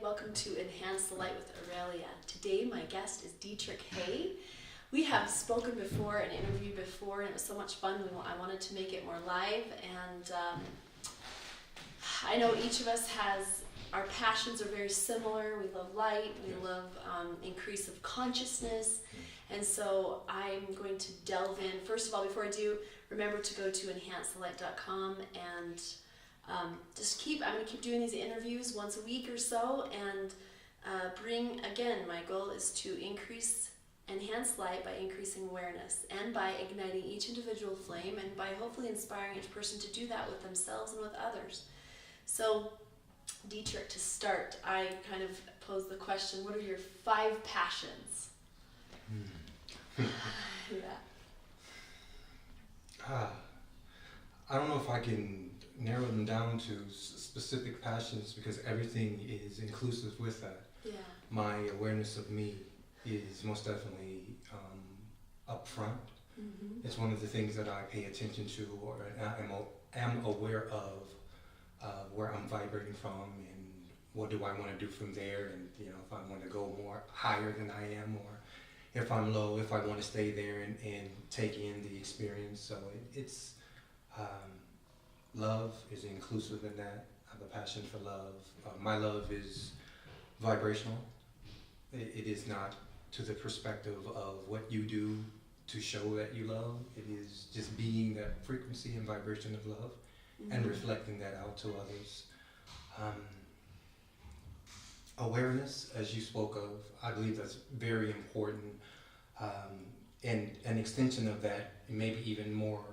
welcome to Enhance the Light with Orelia. Today my guest is Detrich. We have spoken before and interviewed before, and it was so much fun. I wanted to make it more live, and I know each of us has, our passions are very similar. We love light, we love increase of consciousness, and so I'm going to delve in. First of all, before I do, remember to go to enhancethelight.com and I'm going to keep doing these interviews once a week or so, and again, my goal is to enhance light by increasing awareness and by igniting each individual flame and by hopefully inspiring each person to do that with themselves and with others. So, Detrich, to start, I kind of pose the question, what are your 5 passions? I don't know if I can narrow them down to specific passions because everything is inclusive with that. Yeah. My awareness of me is most definitely up front. Mm-hmm. It's one of the things that I pay attention to, or am aware of where I'm vibrating from, and what do I want to do from there, and if I want to go more higher than I am, or if I'm low, if I want to stay there and take in the experience. So it's love is inclusive in that. I have a passion for love. My love is vibrational. It is not to the perspective of what you do to show that you love. It is just being that frequency and vibration of love, mm-hmm. and reflecting that out to others. Awareness, as you spoke of, I believe that's very important. And an extension of that, maybe even more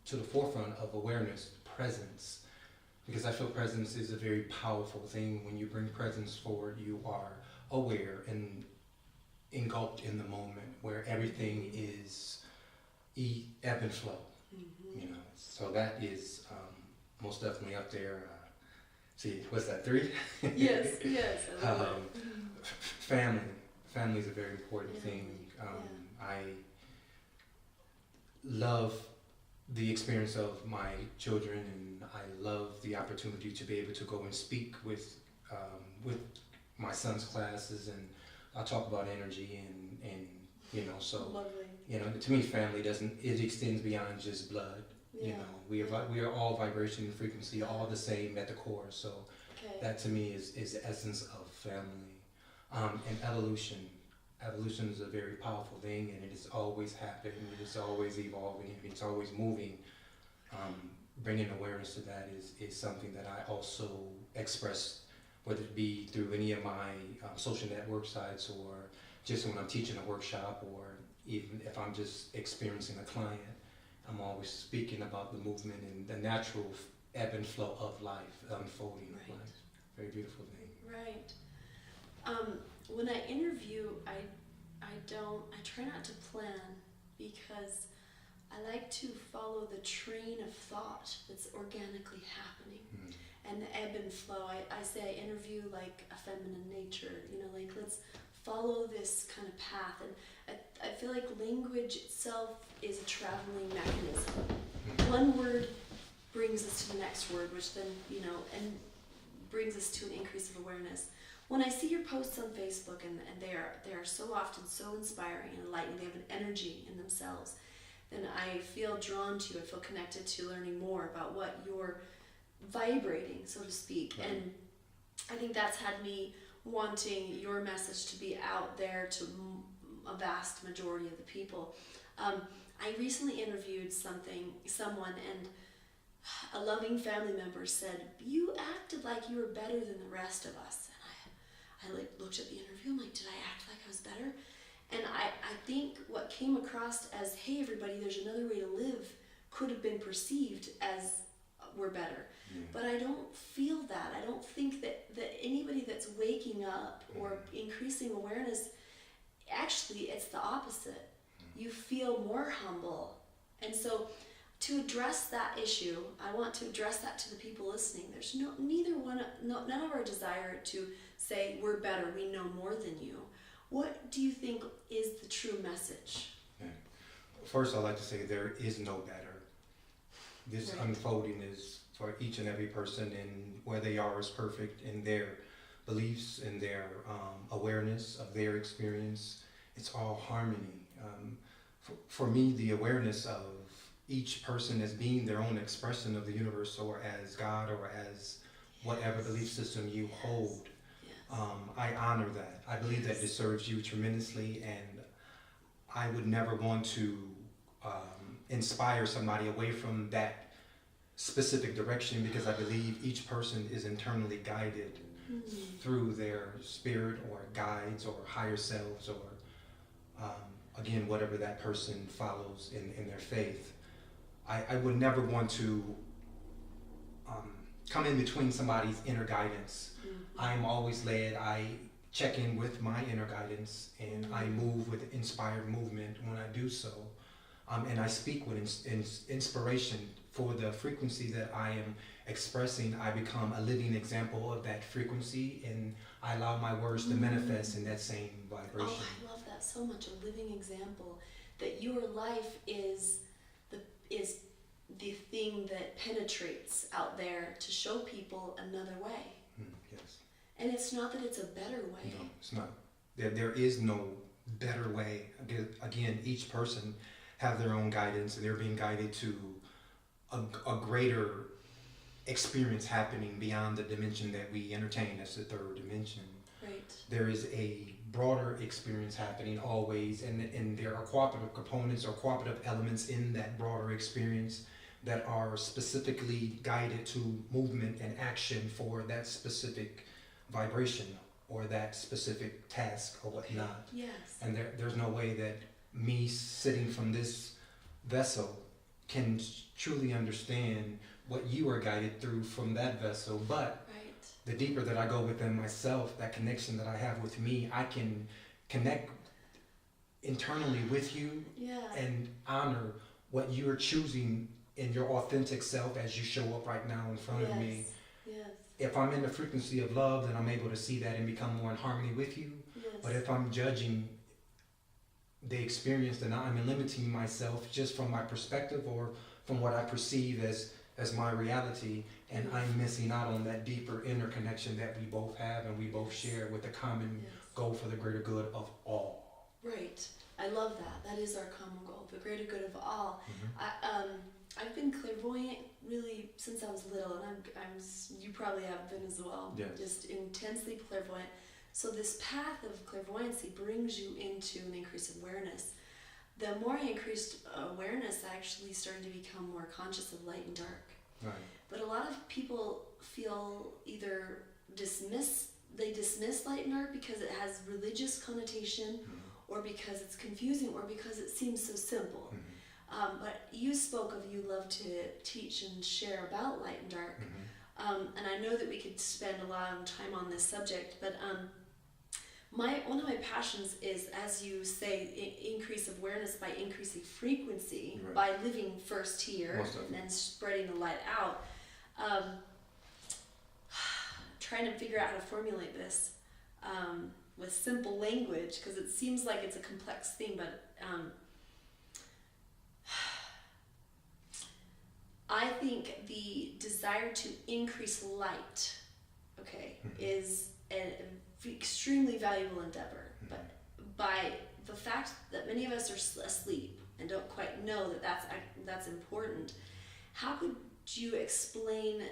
to the forefront of awareness, presence. Because I feel presence is a very powerful thing. When you bring presence forward, you are aware and engulfed in the moment where everything is ebb and flow. Mm-hmm. So that is most definitely up there. See, what's that, 3? Yes. Family is a very important thing. I love the experience of my children, and I love the opportunity to be able to go and speak with my son's classes, and I'll talk about energy and so lovely. To me, family it extends beyond just blood. Yeah. We are all vibration and frequency, all the same at the core. So that to me is the essence of family. And evolution. Evolution is a very powerful thing, and it is always happening. It is always evolving. It's always moving. Bringing awareness to that is something that I also express, whether it be through any of my social network sites, or just when I'm teaching a workshop, or even if I'm just experiencing a client. I'm always speaking about the movement and the natural ebb and flow of life, unfolding of life. Very beautiful thing. Right. When I interview, I try not to plan, because I like to follow the train of thought that's organically happening. And the ebb and flow. I say I interview like a feminine nature, like let's follow this kind of path. And I feel like language itself is a traveling mechanism. One word brings us to the next word, which then, and brings us to an increase of awareness. When I see your posts on Facebook, and they are so often so inspiring and enlightening, they have an energy in themselves, then I feel drawn to you. I feel connected to learning more about what you're vibrating, so to speak. Right. And I think that's had me wanting your message to be out there to a vast majority of the people. I recently interviewed someone, and a loving family member said, "You acted like you were better than the rest of us." And I looked at the interview, I'm like, did I act like I was better? And I think what came across as, hey everybody, there's another way to live, could have been perceived as we're better. But I don't feel that. I don't think that anybody that's waking up or increasing awareness, actually it's the opposite. You feel more humble. And so to address that issue, I want to address that to the people listening. There's none of our desire to say we're better, we know more than you. What do you think is the true message? First, I'd like to say there is no better. This unfolding is for each and every person, and where they are is perfect in their beliefs and their awareness of their experience. It's all harmony. For me, the awareness of each person as being their own expression of the universe, or as God, or as whatever belief system you hold, I honor that. I believe that it serves you tremendously, and I would never want to inspire somebody away from that specific direction, because I believe each person is internally guided through their spirit or guides or higher selves, or again, whatever that person follows in their faith. I would never want to come in between somebody's inner guidance. I am always led. I check in with my inner guidance, and I move with inspired movement when I do so. And I speak with inspiration for the frequency that I am expressing. I become a living example of that frequency, and I allow my words to manifest in that same vibration. Oh, I love that so much. A living example that your life is the thing that penetrates out there to show people another way. Yes. And it's not that it's a better way. No, it's not. There is no better way. Again, each person have their own guidance, and they're being guided to a greater experience happening beyond the dimension that we entertain as the third dimension. Right. There is a broader experience happening always, and there are cooperative components or cooperative elements in that broader experience that are specifically guided to movement and action for that specific vibration or that specific task or whatnot. Yes. And there's no way that me sitting from this vessel can truly understand what you are guided through from that vessel. But the deeper that I go within myself, that connection that I have with me, I can connect internally with you and honor what you're choosing in your authentic self as you show up right now in front of me. Yes. If I'm in the frequency of love, then I'm able to see that and become more in harmony with you. Yes. But if I'm judging the experience, then I'm limiting myself just from my perspective or from what I perceive as my reality, and I'm missing out on that deeper inner connection that we both have and we both share with the common goal for the greater good of all. Right. I love that. That is our common goal, the greater good of all. I've been clairvoyant really since I was little, and you probably have been as well. Yes. Just intensely clairvoyant. So this path of clairvoyancy brings you into an increase of awareness. The more I increased awareness, I actually started to become more conscious of light and dark. Right. But a lot of people feel either dismiss light and dark because it has religious connotation, or because it's confusing, or because it seems so simple. But you spoke of you love to teach and share about light and dark. And I know that we could spend a lot of time on this subject, but one of my passions is, as you say, increase awareness by increasing frequency, by living first here and then spreading the light out. Trying to figure out how to formulate this with simple language, because it seems like it's a complex thing, but I think the desire to increase light, is an extremely valuable endeavor. But by the fact that many of us are asleep and don't quite know that that's important, how could you explain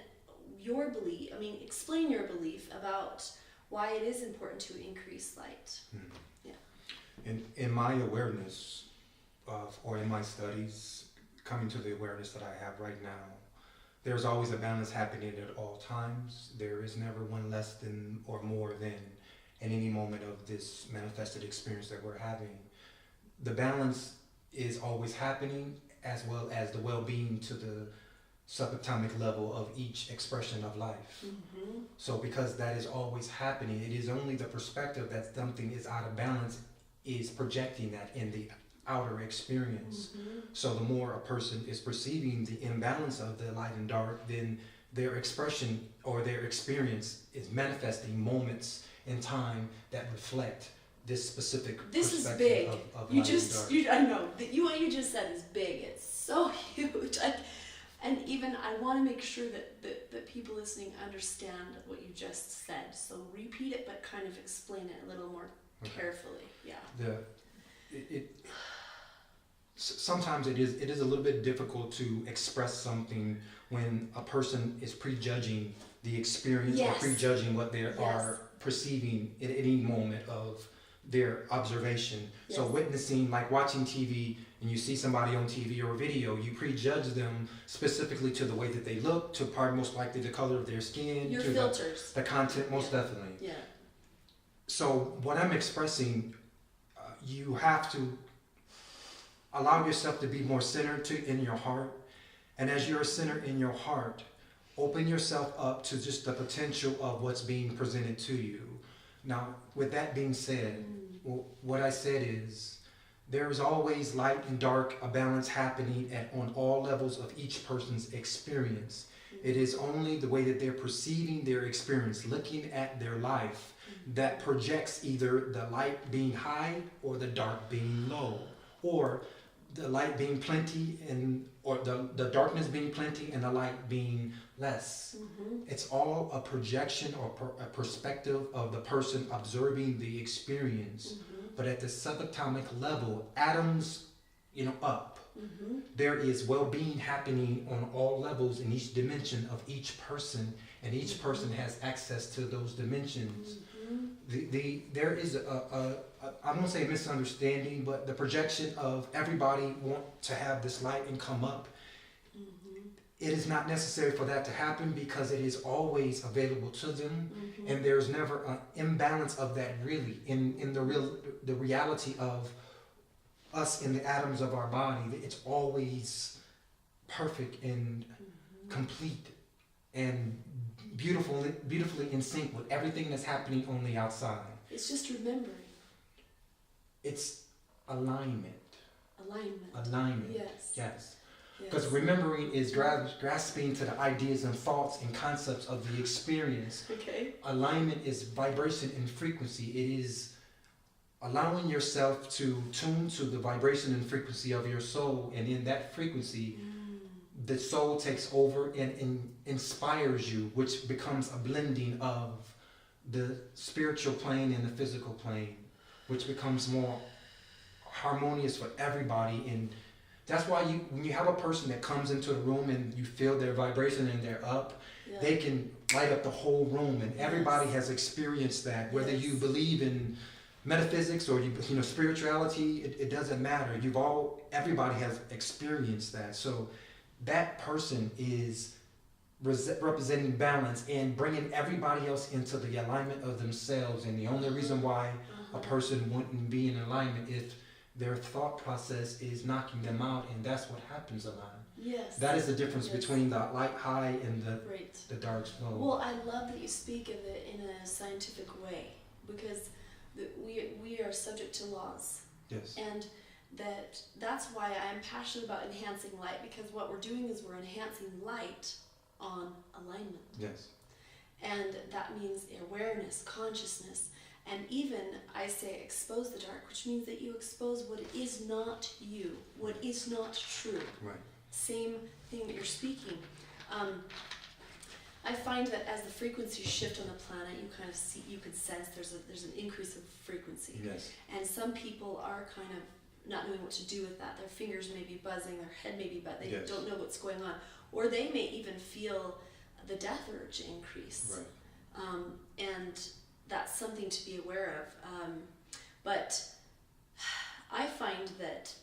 your belief? Explain your belief about why it is important to increase light. In my awareness or in my studies, coming to the awareness that I have right now, there's always a balance happening at all times. There is never one less than or more than in any moment of this manifested experience that we're having. The balance is always happening, as well as the well-being to the subatomic level of each expression of life. So because that is always happening, it is only the perspective that something is out of balance is projecting that in the outer experience. So the more a person is perceiving the imbalance of the light and dark, then their expression or their experience is manifesting moments in time that reflect this specific perspective of light and dark. I know that what you just said is big. It's so huge. And even I want to make sure that people listening understand what you just said. So repeat it, but kind of explain it a little more carefully. Yeah. Sometimes it is a little bit difficult to express something when a person is prejudging the experience or prejudging what they are perceiving at any moment of their observation. So witnessing, like watching TV, and you see somebody on TV or video, you prejudge them specifically to the way that they look, to part most likely the color of their skin, your to filters, the content, most definitely. Yeah. So what I'm expressing, you have to allow yourself to be more centered in your heart. And as you're centered in your heart, open yourself up to just the potential of what's being presented to you. Now, with that being said, what I said is, there is always light and dark, a balance happening on all levels of each person's experience. It is only the way that they're perceiving their experience, looking at their life, that projects either the light being high or the dark being low, or the light being plenty or the darkness being plenty and the light being less. It's all a projection or a perspective of the person observing the experience. But at the subatomic level, atoms, up, there is well-being happening on all levels in each dimension of each person, and each person has access to those dimensions. There is I won't say misunderstanding, but the projection of everybody want to have this light and come up. It is not necessary for that to happen because it is always available to them, and there's never an imbalance of that really in the reality of us in the atoms of our body. It's always perfect and complete and beautifully in sync with everything that's happening on the outside. It's just remembering. It's alignment. Alignment. Yes. Because remembering is grasping to the ideas and thoughts and concepts of the experience. Okay. Alignment is vibration and frequency. It is allowing yourself to tune to the vibration and frequency of your soul, and in that frequency, the soul takes over and inspires you, which becomes a blending of the spiritual plane and the physical plane, which becomes more harmonious for everybody. And that's why when you have a person that comes into the room and you feel their vibration and they're up, they can light up the whole room, and everybody has experienced that. Whether you believe in metaphysics or spirituality, it doesn't matter. Everybody has experienced that. So that person is representing balance and bringing everybody else into the alignment of themselves. And the only reason why a person wouldn't be in alignment if their thought process is knocking them out, and that's what happens a lot. Yes. That is the difference between the light high and the dark low. Well, I love that you speak of it in a scientific way, because we are subject to laws. Yes. And that's why I'm passionate about enhancing light, because what we're doing is we're enhancing light on alignment. Yes. And that means awareness, consciousness, and even I say expose the dark, which means that you expose what is not you, what is not true. Right. Same thing that you're speaking. I find that as the frequencies shift on the planet, you kind of see, you can sense there's an increase of frequency. Yes. And some people are kind of not knowing what to do with that. Their fingers may be buzzing, their head may be buzzing, they don't know what's going on. Or they may even feel the death urge increase. Right. And that's something to be aware of. But I find that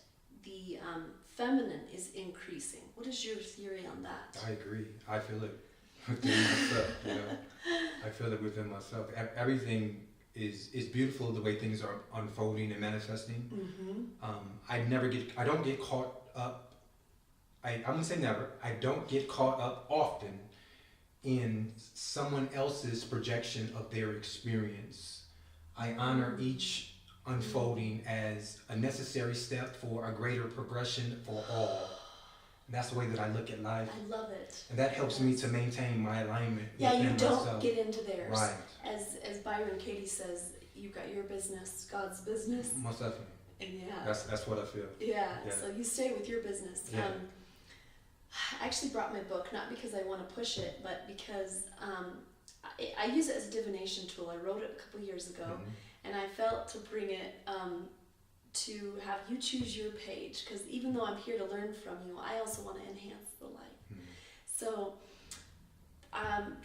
the feminine is increasing. What is your theory on that? I agree. I feel it within myself. I feel it within myself. Everything is beautiful the way things are unfolding and manifesting. I don't get caught up. I wouldn't say never. I don't get caught up often in someone else's projection of their experience. I honor each unfolding as a necessary step for a greater progression for all. That's the way that I look at life. I love it. And that helps me to maintain my alignment. Yeah, you don't myself. get into theirs. Right. As Byron Katie says, you've got your business, God's business. Most definitely. And That's what I feel. Yeah. So you stay with your business. Yeah. I actually brought my book, not because I want to push it, but because I use it as a divination tool. I wrote it a couple years ago, and I felt to bring it to have you choose your page, because even though I'm here to learn from you, I also want to enhance the light. So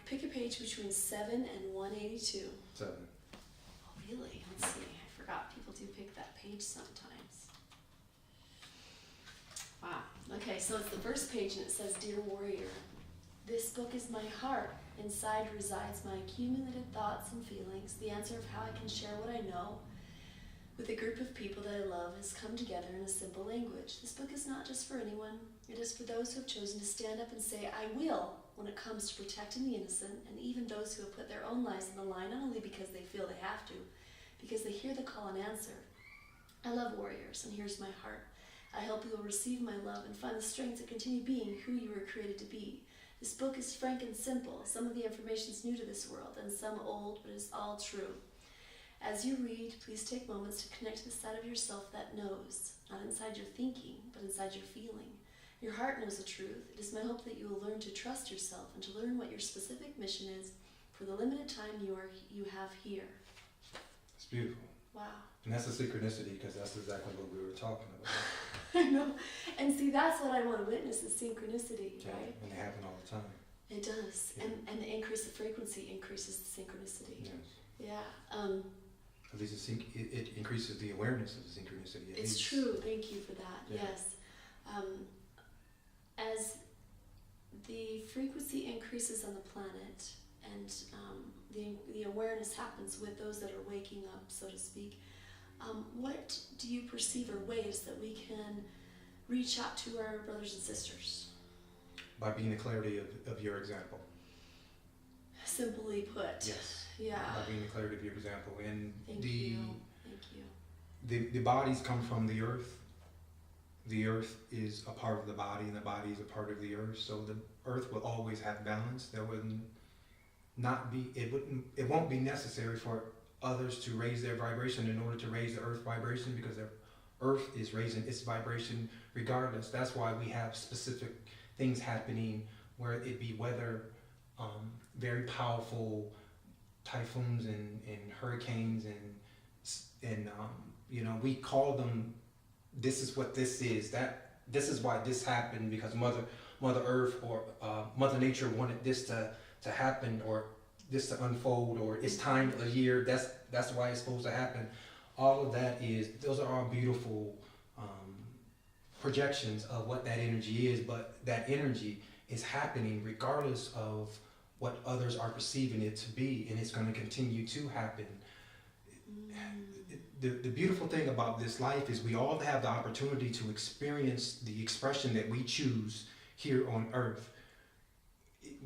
pick a page between 7 and 182. 7. Oh, really? Let's see. I forgot people do pick that page sometimes. Wow. Okay, so it's the first page and it says, Dear Warrior, this book is my heart. Inside resides my accumulated thoughts and feelings. The answer of how I can share what I know with a group of people that I love has come together in a simple language. This book is not just for anyone. It is for those who have chosen to stand up and say, I will, when it comes to protecting the innocent, and even those who have put their own lives on the line, not only because they feel they have to, because they hear the call and answer. I love warriors, and here's my heart. I hope you will receive my love and find the strength to continue being who you were created to be. This book is frank and simple. Some of the information is new to this world, and some old, but it's all true. As you read, please take moments to connect to the side of yourself that knows, not inside your thinking, but inside your feeling. Your heart knows the truth. It is my hope that you will learn to trust yourself and to learn what your specific mission is for the limited time you have here. It's beautiful. Wow. And that's the synchronicity, because that's exactly what we were talking about. I know. And see, that's what I want to witness, is synchronicity, Yeah, right? and they happen all the time. It does. Yeah. And the increase of frequency increases the synchronicity. Yes. Yeah. At least it increases the awareness of the synchronicity. It's true. Thank you for that. Yeah. Yes. As the frequency increases on the planet, and the awareness happens with those that are waking up, so to speak, what do you perceive are ways that we can reach out to our brothers and sisters? By being the clarity of your example. Simply put. Yes. Yeah. By being the clarity of your example. And Thank you. the bodies come from the earth. The earth is a part of the body, and the body is a part of the earth. So the earth will always have balance. There wouldn't not be, it won't be necessary for others to raise their vibration in order to raise the earth vibration, because the earth is raising its vibration regardless. That's why we have specific things happening, where it be weather, very powerful typhoons and hurricanes and we call them, this is what this is, this is why this happened, because Mother Earth or Mother Nature wanted this to happen, or this to unfold, or it's time of year, that's why it's supposed to happen. All of that those are all beautiful projections of what that energy is, but that energy is happening regardless of what others are perceiving it to be, and it's going to continue to happen. The beautiful thing about this life is we all have the opportunity to experience the expression that we choose here on earth.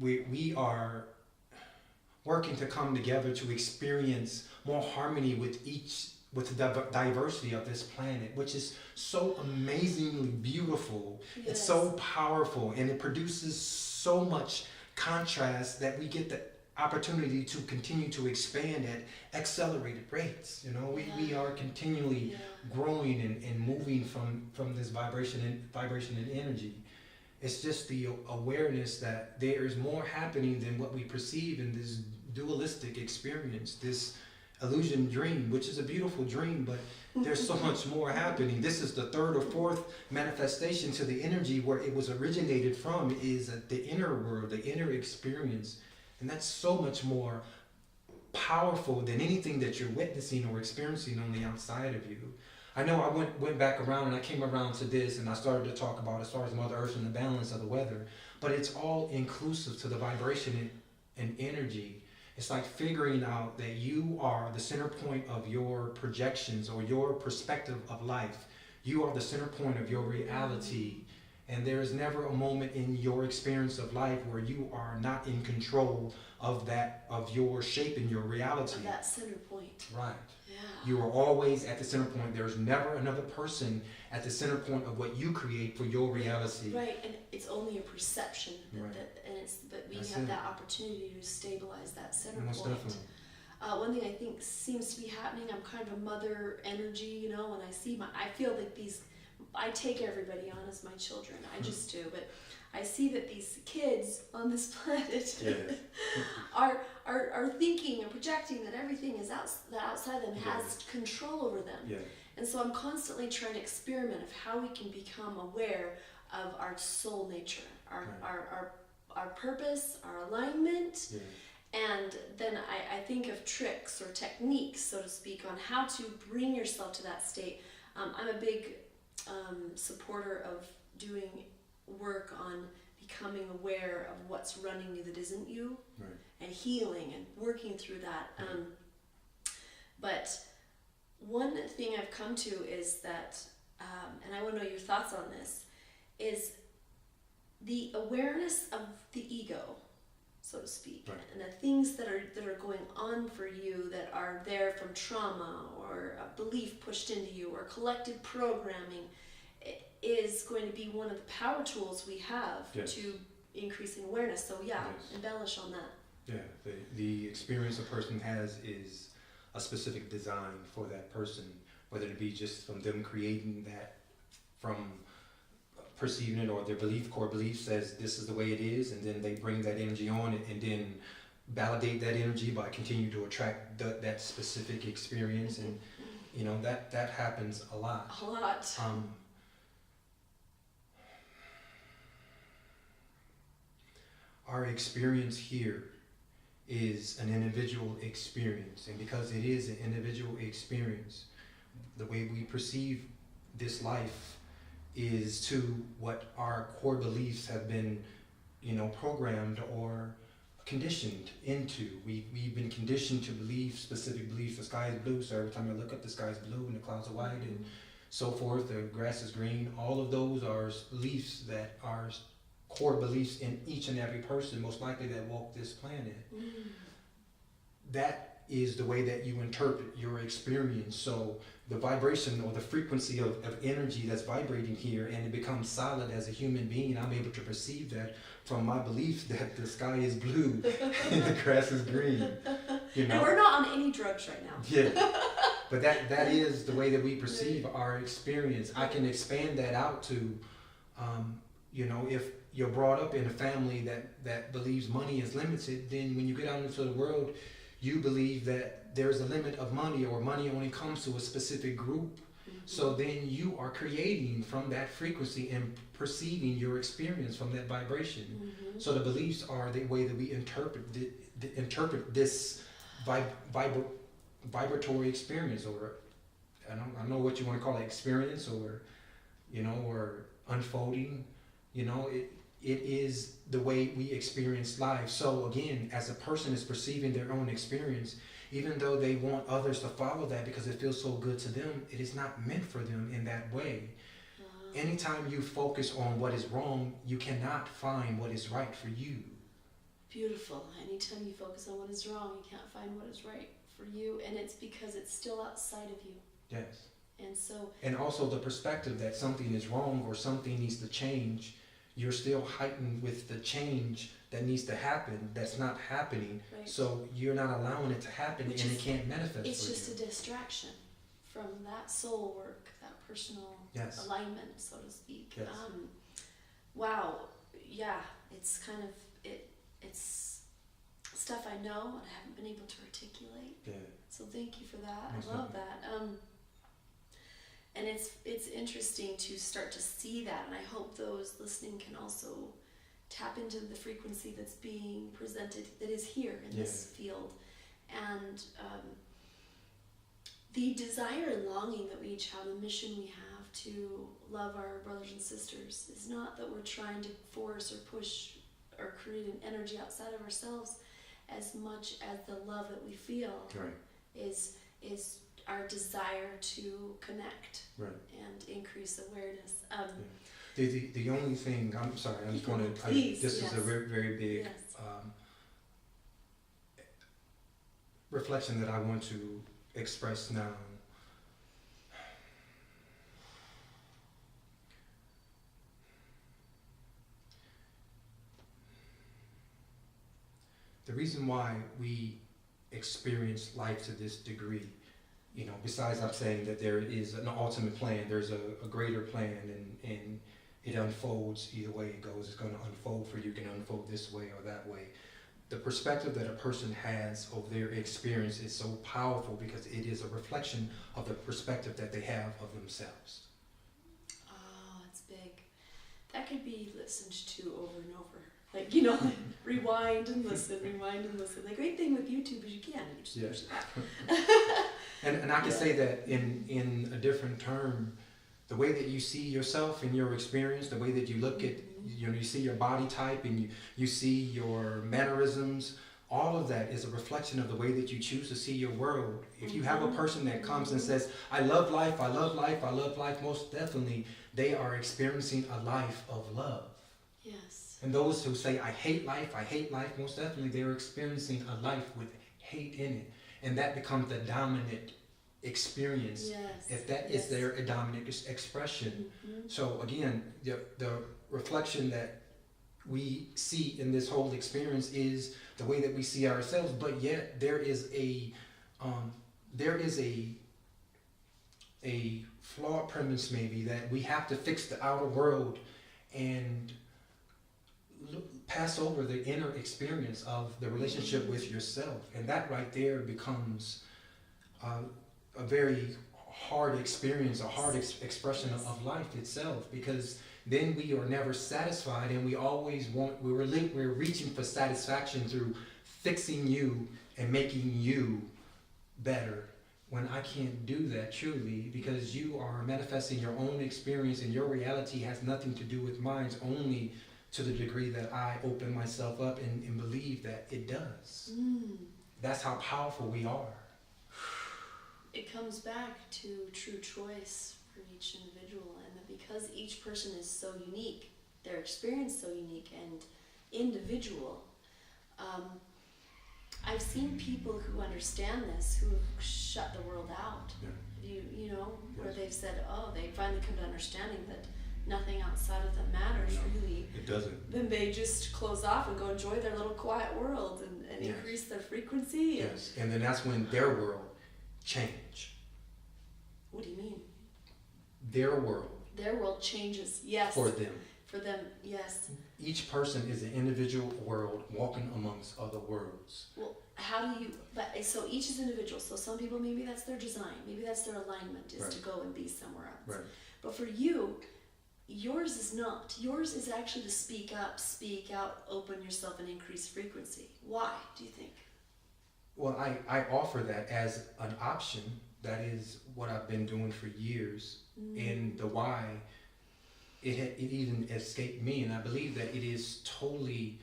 We are working to come together to experience more harmony with the diversity of this planet, which is so amazingly beautiful. Yes. It's so powerful, and it produces so much contrast that we get the opportunity to continue to expand at accelerated rates. We are continually growing and moving from this vibration and energy. It's just the awareness that there is more happening than what we perceive in this dualistic experience, this illusion dream, which is a beautiful dream, but there's so much more happening. This is the third or fourth manifestation to the energy where it was originated from, is the inner world, the inner experience. And that's so much more powerful than anything that you're witnessing or experiencing on the outside of you. I know I went back around and I came around to this, and I started to talk about as far as Mother Earth and the balance of the weather, but it's all inclusive to the vibration and energy. It's like figuring out that you are the center point of your projections or your perspective of life. You are the center point of your reality. And there is never a moment in your experience of life where you are not in control of your shape and your reality. Of that center point. Right. Yeah. You are always at the center point. There's never another person at the center point of what you create for your reality. Right, and it's only a perception. Right. But we That's have it. that opportunity to stabilize that center Most point. definitely. One thing I think seems to be happening, I'm kind of a mother energy, when I see I feel like I take everybody on as my children. I just do, but I see that these kids on this planet Yes. are thinking and projecting that everything is that outside them has control over them. Yeah. And so I'm constantly trying to experiment of how we can become aware of our soul nature, our purpose, our alignment. Yeah. And then I think of tricks or techniques, so to speak, on how to bring yourself to that state. I'm a big supporter of doing work on becoming aware of what's running you that isn't you, Right. and healing and working through that. But one thing I've come to is that, and I want to know your thoughts on this, is the awareness of the ego, so to speak, right. and the things that are going on for you that are there from trauma or a belief pushed into you or collective programming is going to be one of the power tools we have to increasing awareness. So embellish on that. Yeah, the experience a person has is a specific design for that person, whether it be just from them creating that, from perceiving it, or their core belief says this is the way it is, and then they bring that energy on and then validate that energy by continuing to attract that specific experience. And that happens a lot. Our experience here is an individual experience, and because it is an individual experience, the way we perceive this life is to what our core beliefs have been, programmed or conditioned into. We've been conditioned to believe specific beliefs. The sky is blue, so every time I look up, the sky is blue and the clouds are white and so forth. The grass is green. All of those are beliefs that are core beliefs in each and every person, most likely that walk this planet. That is the way that you interpret your experience. So the vibration or the frequency of energy that's vibrating here, and it becomes solid as a human being, I'm able to perceive that from my belief that the sky is blue and the grass is green. And we're not on any drugs right now. Yeah. But that is the way that we perceive our experience. I can expand that out to, if you're brought up in a family that believes money is limited, then when you get out into the world, you believe that there's a limit of money, or money only comes to a specific group. So then you are creating from that frequency and perceiving your experience from that vibration. So the beliefs are the way that we interpret this vibratory experience, or I don't know what you want to call it, experience, or or unfolding. It is the way we experience life. So again, as a person is perceiving their own experience, even though they want others to follow that because it feels so good to them, it is not meant for them in that way. Anytime you focus on what is wrong, you cannot find what is right for you. Beautiful. Anytime you focus on what is wrong, you can't find what is right for you, and it's because it's still outside of you. Yes. And also the perspective that something is wrong or something needs to change, you're still heightened with the change that needs to happen that's not happening. Right. So you're not allowing it to happen, and it can't manifest. It's just a distraction from that soul work, that personal alignment, so to speak. Yes. Wow. Yeah. It's kind of it's stuff I know and I haven't been able to articulate. Yeah. So thank you for that. Most I love that. And it's interesting to start to see that, and I hope those listening can also tap into the frequency that's being presented, that is here in this field. And the desire and longing that we each have, the mission we have to love our brothers and sisters, is not that we're trying to force or push or create an energy outside of ourselves, as much as the love that we feel is our desire to connect and increase awareness. The only thing, I'm sorry, I'm just going to, this is a very, very big reflection that I want to express now. The reason why we experience life to this degree, besides I'm saying that there is an ultimate plan, there's a greater plan, and it unfolds either way it goes. It's going to unfold for you. It can unfold this way or that way. The perspective that a person has of their experience is so powerful because it is a reflection of the perspective that they have of themselves. Oh, it's big. That could be listened to over and over. Like, you know, rewind and listen, rewind and listen. The great thing with YouTube is you just push it back. And I can say that in a different term, the way that you see yourself in your experience, the way that you look at, you see your body type and you see your mannerisms, all of that is a reflection of the way that you choose to see your world. If you have a person that comes and says, I love life, I love life, I love life, most definitely they are experiencing a life of love. Yes. And those who say, I hate life, most definitely they're experiencing a life with hate in it. And that becomes the dominant experience, if that is their dominant expression. So again, the reflection that we see in this whole experience is the way that we see ourselves, but yet there is a flawed premise maybe that we have to fix the outer world and pass over the inner experience of the relationship with yourself, and that right there becomes a very hard experience, a hard expression of life itself, because then we are never satisfied and we always we're reaching for satisfaction through fixing you and making you better, when I can't do that truly, because you are manifesting your own experience and your reality has nothing to do with mine, only to the degree that I open myself up and believe that it does. That's how powerful we are. It comes back to true choice for each individual, and that because each person is so unique, their experience so unique and individual. I've seen people who understand this, who have shut the world out. You know, where they've said, oh, they finally come to understanding that nothing outside of them matters really. It doesn't. Then they just close off and go enjoy their little quiet world and increase their frequency. And then that's when their world change. What do you mean? Their world. Their world changes, yes. For them. For them, yes. Each person is an individual world walking amongst other worlds. Well, how do you, so each is individual. So some people, maybe that's their design. Maybe that's their alignment, is to go and be somewhere else. Right. But for you, yours is not. Yours is actually to speak up, speak out, open yourself and increase frequency. Why, do you think? Well, I offer that as an option. That is what I've been doing for years. And the why, it even escaped me. And I believe that it is totally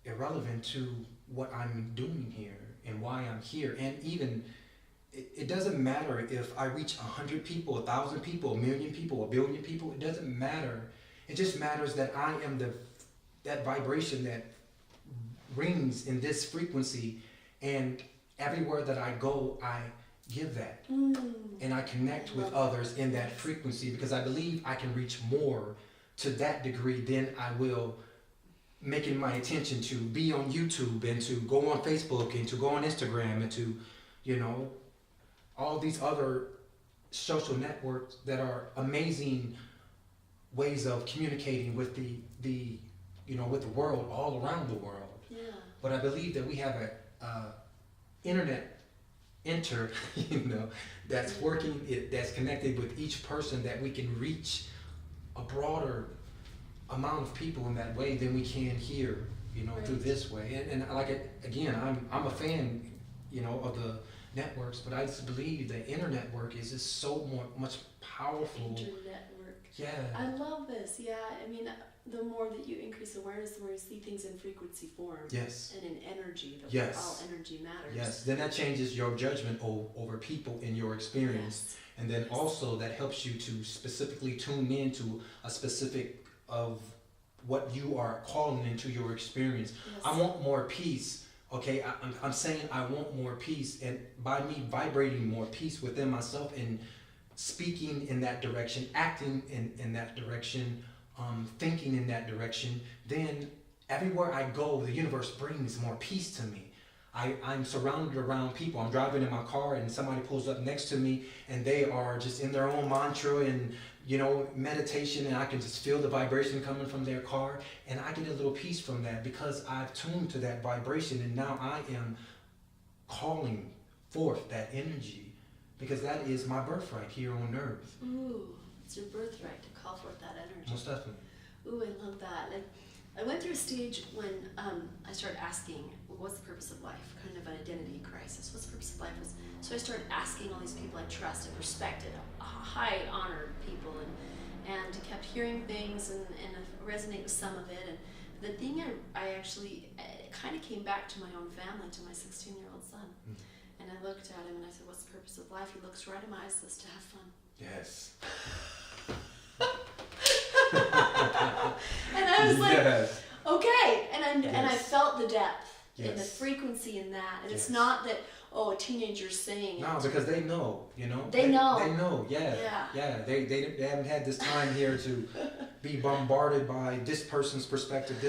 irrelevant to what I'm doing here and why I'm here. And even, it doesn't matter if I reach 100 people, 1,000 people, 1 million people, 1 billion people. It doesn't matter. It just matters that I am that vibration that rings in this frequency, and everywhere that I go, I give that. And I connect with others in that frequency, because I believe I can reach more to that degree than I will making my attention to be on YouTube and to go on Facebook and to go on Instagram and to, all these other social networks that are amazing ways of communicating with the with the world, all around the world. Yeah. But I believe that we have a internet that's working, that's connected with each person, that we can reach a broader amount of people in that way than we can here, through this way. And again, I'm a fan, of the networks, but I just believe that internet work is just so much powerful. Internet work. Yeah. I love this. Yeah. I mean, the more that you increase awareness, the more you see things in frequency form. Yes. And in energy. Yes. All energy matters. Yes. Then that changes your judgment over people in your experience. Yes. And then also that helps you to specifically tune into a specific of what you are calling into your experience. Yes. I want more peace. Okay, I'm saying I want more peace, and by me vibrating more peace within myself and speaking in that direction, acting in that direction, thinking in that direction, then everywhere I go, the universe brings more peace to me. I'm surrounded around people. I'm driving in my car and somebody pulls up next to me and they are just in their own mantra and, you know, meditation, and I can just feel the vibration coming from their car, and I get a little peace from that because I've tuned to that vibration, and now I am calling forth that energy because that is my birthright here on earth. Ooh, it's your birthright to call forth that energy. Most definitely. Ooh, I love that. And I went through a stage when I started asking, what's the purpose of life? Kind of an identity crisis. What's the purpose of life? So I started asking all these people I trusted, respected, high honored people, and kept hearing things and resonate with some of it. And the thing I actually kind of came back to my own family, to my 16-year-old son. And I looked at him and I said, what's the purpose of life? He looks right in my eyes and says, to have fun. Yes. And I was like, yes. Okay. And I felt the depth yes. and the frequency in that. And yes. it's not that, a teenager's saying it. No, because they know, you know. They know. They know, yeah. They haven't had this time here to be bombarded by this person's perspective,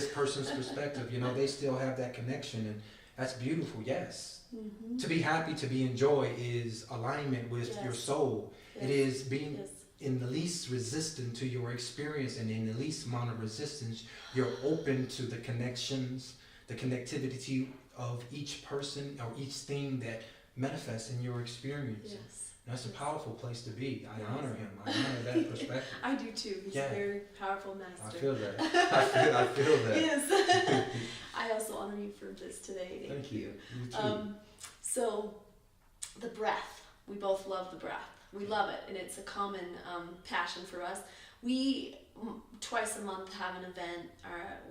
you know. They still have that connection, and that's beautiful, yes. Mm-hmm. To be happy, to be in joy is alignment with yes. your soul. Yes. It is being yes. in the least resistant to your experience, and in the least amount of resistance, you're open to the connections, the connectivity of each person or each thing that manifests in your experience. Yes. And that's a powerful place to be. I honor him. I honor that perspective. I do too. He's a very powerful master. I feel that. I feel that. Yes. I also honor you for this today. Thank you. You too. So, the breath. We both love the breath. We love it, and it's a common passion for us. We twice a month have an event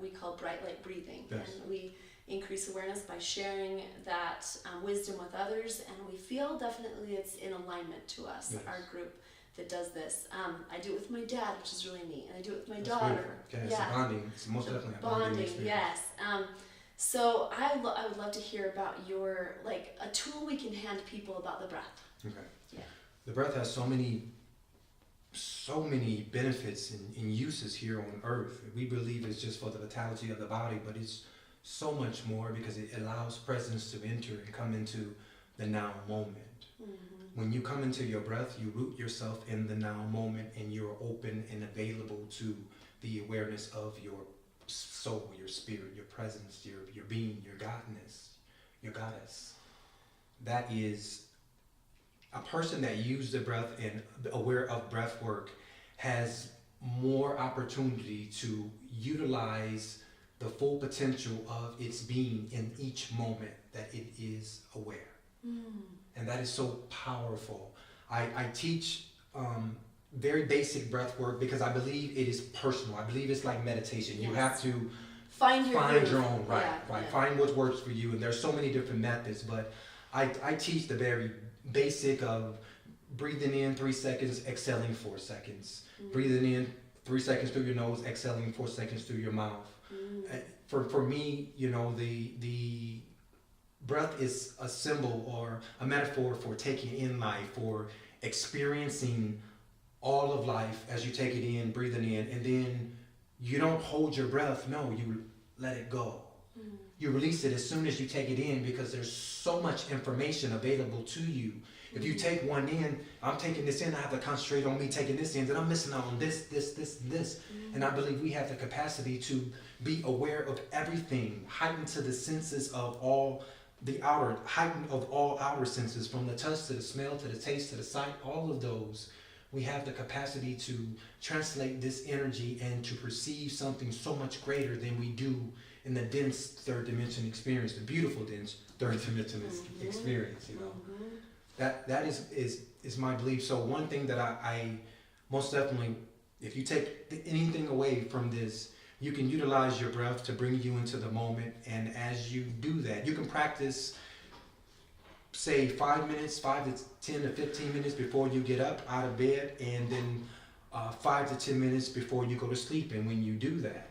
we call Bright Light Breathing, yes. and we increase awareness by sharing that wisdom with others, and we feel definitely it's in alignment to us, yes. our group that does this. I do it with my dad, which is really neat, and I do it with my That's daughter. Okay, it's a bonding. It's most definitely a bonding experience. Yes. So I would love to hear about your, a tool we can hand people about the breath. Okay. Yeah. The breath has so many benefits and uses here on earth. We believe it's just for the vitality of the body, but it's so much more because it allows presence to enter and come into the now moment. Mm-hmm. When you come into your breath, you root yourself in the now moment, and you're open and available to the awareness of your soul, your spirit, your presence, your being, your godness, your goddess. That is a person that uses the breath and aware of breath work has more opportunity to utilize the full potential of its being in each moment that it is aware. And that is so powerful. I teach very basic breath work because I believe it is personal. I believe it's like meditation. Yes. You have to find your own, right? Yeah. Find what works for you. And there's so many different methods, but I teach the very basic of breathing in 3 seconds, exhaling 4 seconds. Breathing in 3 seconds through your nose, exhaling 4 seconds through your mouth. For me, you know, the breath is a symbol or a metaphor for taking in life, for experiencing all of life as you take it in, breathing in, and then you don't hold your breath. No, you let it go. You release it as soon as you take it in because there's so much information available to you. If you take one in, I'm taking this in, I have to concentrate on me taking this in, then I'm missing out on this, and this. And I believe we have the capacity to be aware of everything, heightened to the senses of all the outer, heightened of all outer senses, from the touch to the smell to the taste to the sight, all of those. We have the capacity to translate this energy and to perceive something so much greater than we do in the dense third dimension experience, the beautiful dense third dimension experience, you know. That is my belief. So one thing that I most definitely, if you take anything away from this, you can utilize your breath to bring you into the moment. And as you do that, you can practice, say 5 minutes, 5 to 10 to 15 minutes before you get up out of bed, and then 5 to 10 minutes before you go to sleep. And when you do that,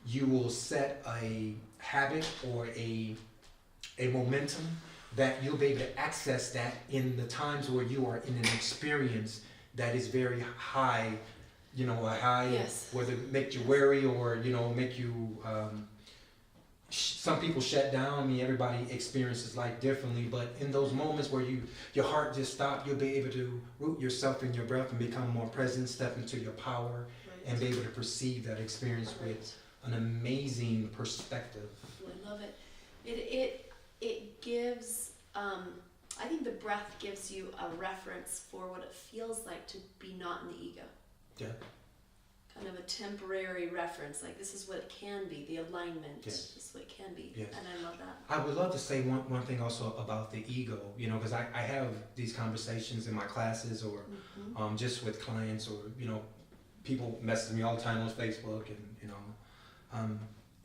you will set a habit or a momentum that you'll be able to access that in the times where you are in an experience that is very high, you know, a high, yes. Whether it make you wary or, you know, make you some people shut down. I mean, everybody experiences life differently, but in those moments where your heart just stops, you'll be able to root yourself in your breath and become more present, step into your power, and be able to perceive that experience with an amazing perspective. I love it. It gives, I think the breath gives you a reference for what it feels like to be not in the ego. Yeah. Kind of a temporary reference, like this is what it can be, the alignment, this is what it can be, and I love that. I would love to say one thing also about the ego, you know, because I have these conversations in my classes or just with clients or, you know, people message me all the time on Facebook and, you know,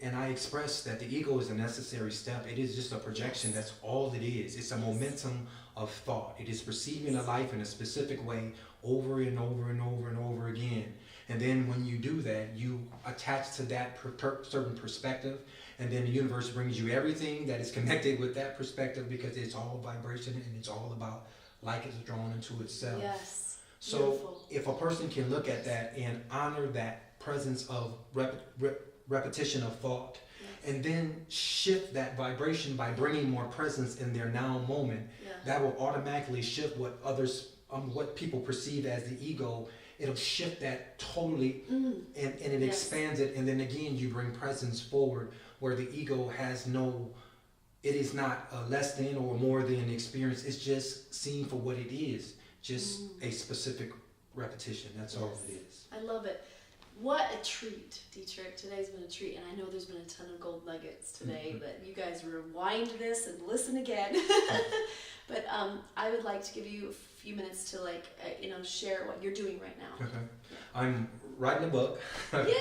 and I express that the ego is a necessary step. It is just a projection. That's all it is. It's a momentum of thought. It is perceiving a life in a specific way over and over and over and over again. And then when you do that, you attach to that certain perspective, and then the universe brings you everything that is connected with that perspective because it's all vibration and it's all about like it's drawn into itself. Yes. So beautiful. If a person can look at that and honor that presence of repetition of thought, and then shift that vibration by bringing more presence in their now moment, that will automatically shift what others, what people perceive as the ego. It'll shift that totally, and it expands it, and then again you bring presence forward where the ego has no, it is not a less than or more than experience. It's just seen for what it is, just a specific repetition. That's all it is. I love it. What a treat, Detrich. Today's been a treat, and I know there's been a ton of gold nuggets today, but you guys rewind this and listen again. But I would like to give you a few minutes to share what you're doing right now. Okay. I'm writing a book. Yay!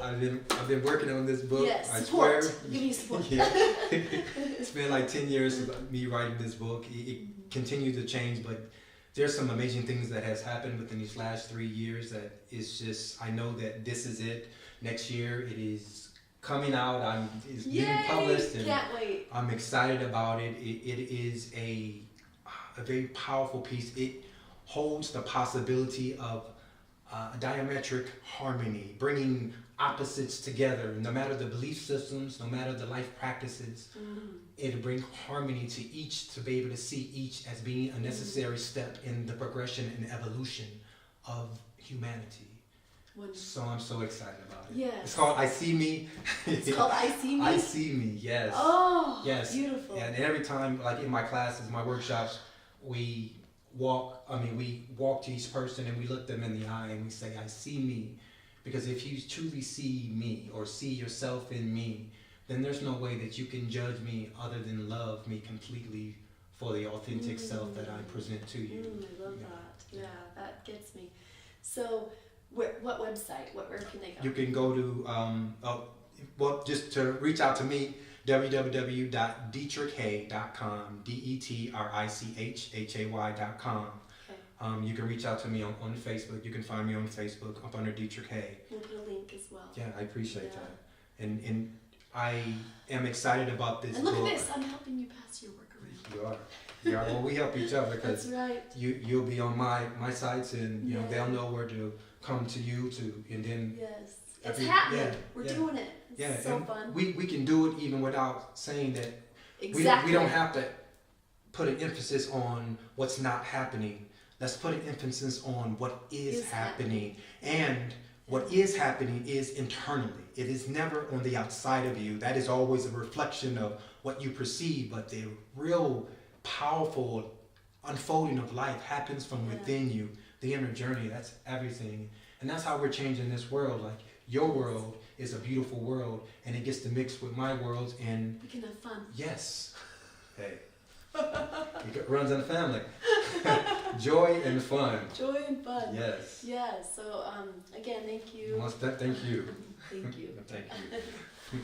I've been working on this book. Yes, I support. swear. Give me support. It's been like 10 years of me writing this book. It continues to change, but there's some amazing things that has happened within these last 3 years that is just, I know that this is it. Next year it is coming out. It's being published, and can't wait. I'm excited about it. It is a very powerful piece. It holds the possibility of diametric harmony, bringing opposites together. No matter the belief systems, no matter the life practices, it'll bring harmony to each, to be able to see each as being a necessary step in the progression and evolution of humanity. So I'm so excited about it. Yes. It's called I See Me. It's called I See Me? I See Me, yes. Oh, yes. Beautiful. And every time, like in my classes, my workshops, we walk to each person and we look them in the eye and we say, I see me. Because if you truly see me or see yourself in me, then there's no way that you can judge me other than love me completely for the authentic self that I present to you. I love that. Yeah, that gets me. So, what website? Where can they go? You can go to, just to reach out to me, www.detrichhay.com, DeTrichhay.com. Okay. You can reach out to me on Facebook. You can find me on Facebook up under Detrich Hay. We'll put a link as well. Yeah, I appreciate that. And I am excited about this book. And look book. at this, I'm helping you pass your work around. You are. You are. Well, we help each other because that's right. You'll be on my sites, and you know they'll know where to come to you to, and then it's happening. We're doing it. It's so fun. We can do it even without saying that. Exactly. We don't have to put an emphasis on what's not happening. Let's put an emphasis on what is happening. And what is happening is internally. It is never on the outside of you. That is always a reflection of what you perceive, but the real powerful unfolding of life happens from within you. The inner journey, that's everything. And that's how we're changing this world. Like, your world is a beautiful world, and it gets to mix with my world, and we can have fun. Yes. Hey. It runs in the family. Joy and fun. Joy and fun. Yes. Yes. So again, thank you. Thank you. Thank you. Thank you.